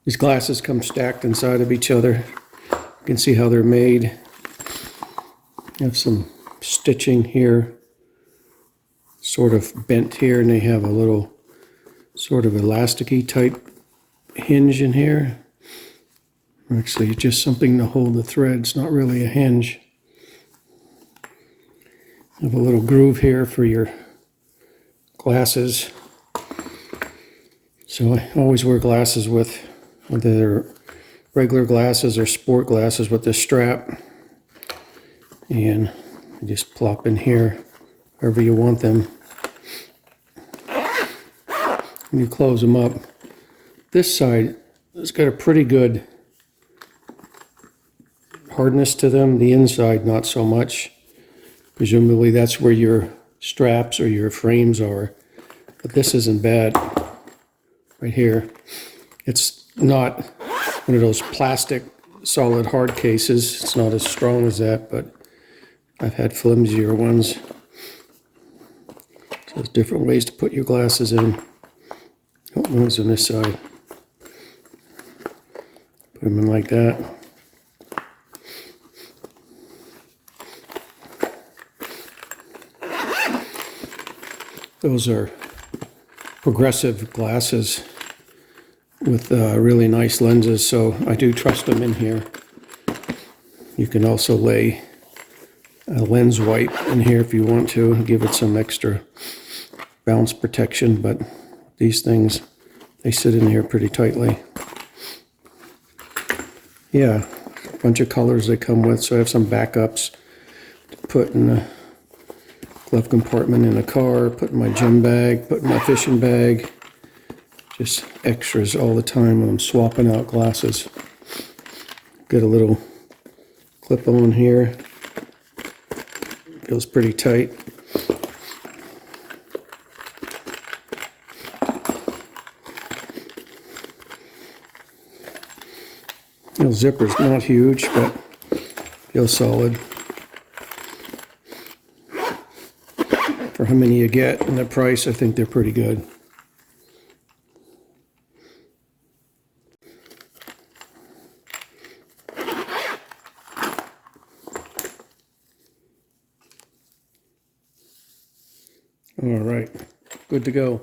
These glasses come stacked inside of each other. You can see how they're made. You have some stitching here, sort of bent here, and they have a little sort of elasticy type hinge in here. Actually, it's just something to hold the threads, not really a hinge. You have a little groove here for your glasses. So I always wear glasses with, whether they're regular glasses or sport glasses, with this strap. And you just plop in here wherever you want them. And you close them up. This side has got a pretty good hardness to them. The inside, not so much. Presumably that's where your straps or your frames are. But this isn't bad. Right here. It's not one of those plastic solid hard cases. It's not as strong as that, but I've had flimsier ones. So there's different ways to put your glasses in. Oh, one's on this side. Put them in like that. Those are progressive glasses with really nice lenses, so I do trust them in here. You can also lay a lens wipe in here if you want to, and give it some extra bounce protection, but these things, they sit in here pretty tightly. Yeah, a bunch of colors they come with, so I have some backups to put in the glove compartment in the car, put in my gym bag, put in my fishing bag. Just extras all the time when I'm swapping out glasses. Got a little clip on here. Feels pretty tight. The zipper's not huge, but feels solid. For how many you get and the price, I think they're pretty good. All right, good to go.